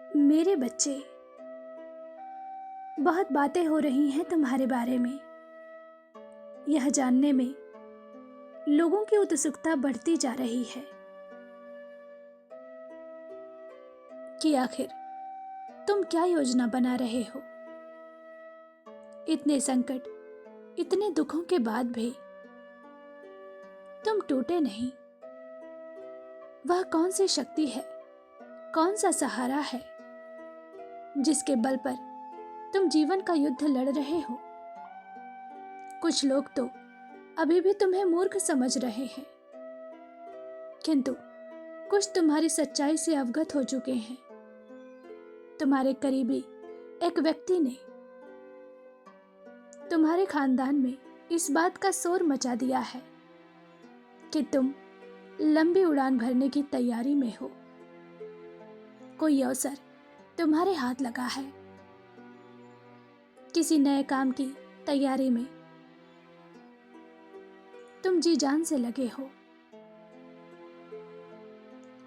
मेरे बच्चे, बहुत बातें हो रही हैं तुम्हारे बारे में। यह जानने में लोगों की उत्सुकता बढ़ती जा रही है कि आखिर तुम क्या योजना बना रहे हो। इतने संकट, इतने दुखों के बाद भी तुम टूटे नहीं। वह कौन सी शक्ति है, कौन सा सहारा है जिसके बल पर तुम जीवन का युद्ध लड़ रहे हो। कुछ लोग तो अभी भी तुम्हें मूर्ख समझ रहे हैं, किंतु कुछ तुम्हारी सच्चाई से अवगत हो चुके हैं। तुम्हारे करीबी एक व्यक्ति ने तुम्हारे खानदान में इस बात का शोर मचा दिया है कि तुम लंबी उड़ान भरने की तैयारी में हो। कोई अवसर तुम्हारे हाथ लगा है, किसी नए काम की तैयारी में तुम जी जान से लगे हो,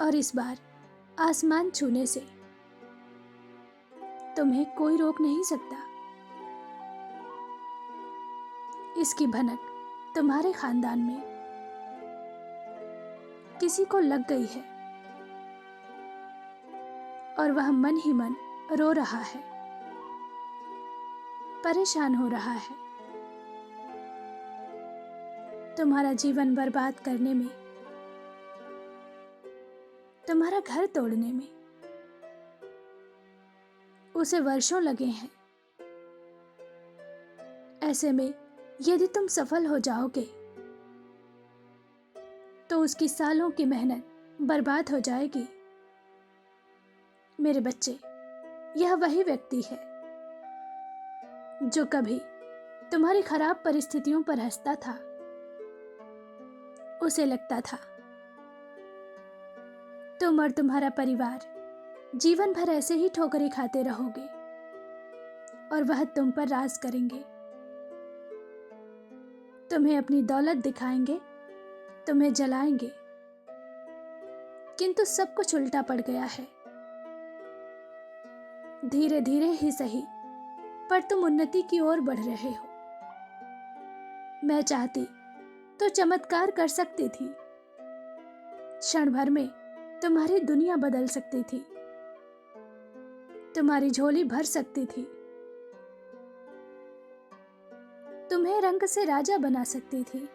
और इस बार आसमान छूने से तुम्हें कोई रोक नहीं सकता। इसकी भनक तुम्हारे खानदान में किसी को लग गई है और वह मन ही मन रो रहा है, परेशान हो रहा है। तुम्हारा जीवन बर्बाद करने में, तुम्हारा घर तोड़ने में उसे वर्षों लगे हैं। ऐसे में यदि तुम सफल हो जाओगे तो उसकी सालों की मेहनत बर्बाद हो जाएगी। मेरे बच्चे, यह वही व्यक्ति है जो कभी तुम्हारी खराब परिस्थितियों पर हंसता था। उसे लगता था तुम और तुम्हारा परिवार जीवन भर ऐसे ही ठोकरें खाते रहोगे और वह तुम पर राज करेंगे। तुम्हें अपनी दौलत दिखाएंगे, तुम्हें जलाएंगे, किंतु सब कुछ उल्टा पड़ गया है। धीरे धीरे ही सही, पर तुम उन्नति की ओर बढ़ रहे हो। मैं चाहती तो चमत्कार कर सकती थी, क्षण भर में तुम्हारी दुनिया बदल सकती थी, तुम्हारी झोली भर सकती थी, तुम्हें रंग से राजा बना सकती थी,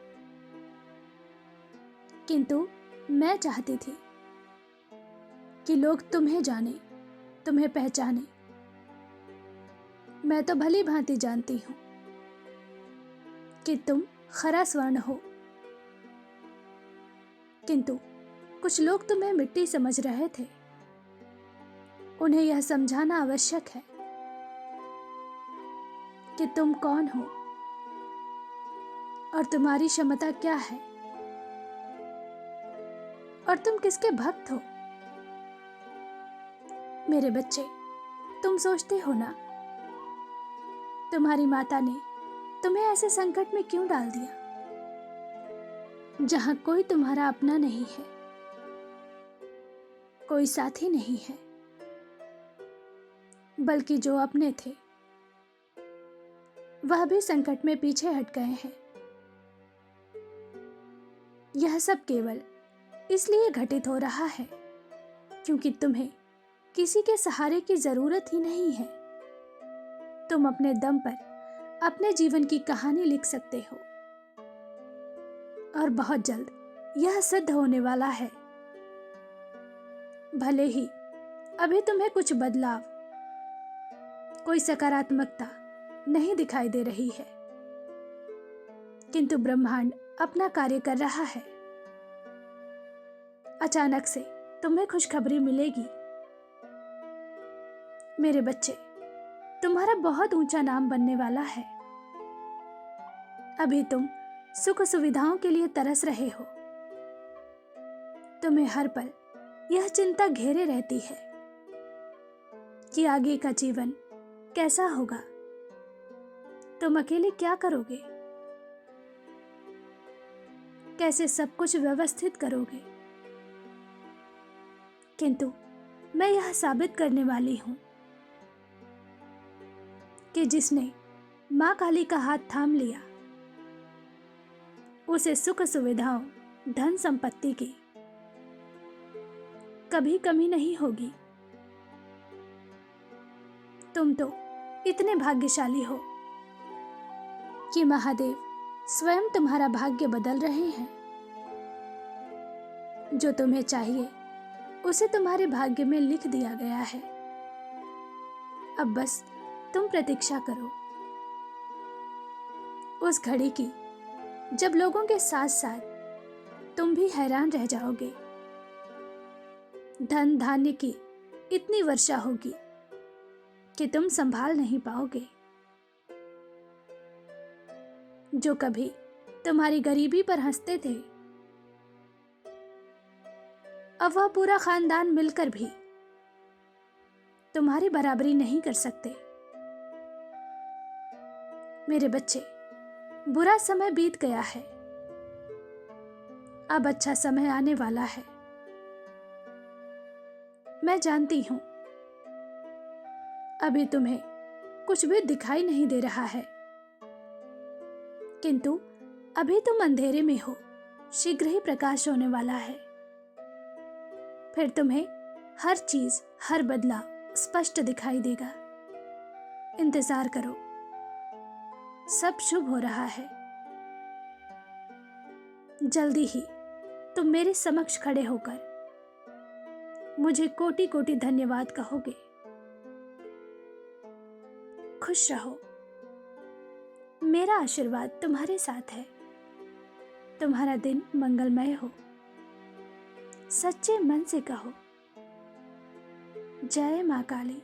किंतु मैं चाहती थी कि लोग तुम्हें जाने, तुम्हें पहचाने। मैं तो भली भांति जानती हूं कि तुम खरा स्वर्ण हो, किंतु कुछ लोग तुम्हें मिट्टी समझ रहे थे। उन्हें यह समझाना आवश्यक है कि तुम कौन हो और तुम्हारी क्षमता क्या है और तुम किसके भक्त हो। मेरे बच्चे, तुम सोचते हो ना, तुम्हारी माता ने तुम्हें ऐसे संकट में क्यों डाल दिया जहां कोई तुम्हारा अपना नहीं है, कोई साथी नहीं है, बल्कि जो अपने थे वह भी संकट में पीछे हट गए हैं। यह सब केवल इसलिए घटित हो रहा है क्योंकि तुम्हें किसी के सहारे की जरूरत ही नहीं है। तुम अपने दम पर अपने जीवन की कहानी लिख सकते हो और बहुत जल्द यह सिद्ध होने वाला है। भले ही अभी तुम्हें कुछ बदलाव, कोई सकारात्मकता नहीं दिखाई दे रही है, किंतु ब्रह्मांड अपना कार्य कर रहा है। अचानक से तुम्हें खुशखबरी मिलेगी। मेरे बच्चे, तुम्हारा बहुत ऊंचा नाम बनने वाला है। अभी तुम सुख सुविधाओं के लिए तरस रहे हो। तुम्हें हर पल यह चिंता घेरे रहती है कि आगे का जीवन कैसा होगा, तुम अकेले क्या करोगे, कैसे सब कुछ व्यवस्थित करोगे। किंतु मैं यह साबित करने वाली हूं कि जिसने मां काली का हाथ थाम लिया, उसे सुख सुविधाओं, धन संपत्ति की कभी कमी नहीं होगी। तुम तो इतने भाग्यशाली हो कि महादेव स्वयं तुम्हारा भाग्य बदल रहे हैं। जो तुम्हें चाहिए उसे तुम्हारे भाग्य में लिख दिया गया है। अब बस तुम प्रतीक्षा करो उस घड़ी की जब लोगों के साथ साथ तुम भी हैरान रह जाओगे। धन धान्य की इतनी वर्षा होगी कि तुम संभाल नहीं पाओगे। जो कभी तुम्हारी गरीबी पर हंसते थे, अब वह पूरा खानदान मिलकर भी तुम्हारी बराबरी नहीं कर सकते। मेरे बच्चे, बुरा समय बीत गया है, अब अच्छा समय आने वाला है। मैं जानती हूं अभी तुम्हें कुछ भी दिखाई नहीं दे रहा है, किंतु अभी तुम अंधेरे में हो। शीघ्र ही प्रकाश होने वाला है। फिर तुम्हें हर चीज, हर बदलाव स्पष्ट दिखाई देगा। इंतजार करो, सब शुभ हो रहा है। जल्दी ही तुम मेरे समक्ष खड़े होकर मुझे कोटि कोटि धन्यवाद कहोगे। खुश रहो, मेरा आशीर्वाद तुम्हारे साथ है। तुम्हारा दिन मंगलमय हो। सच्चे मन से कहो, जय मां काली।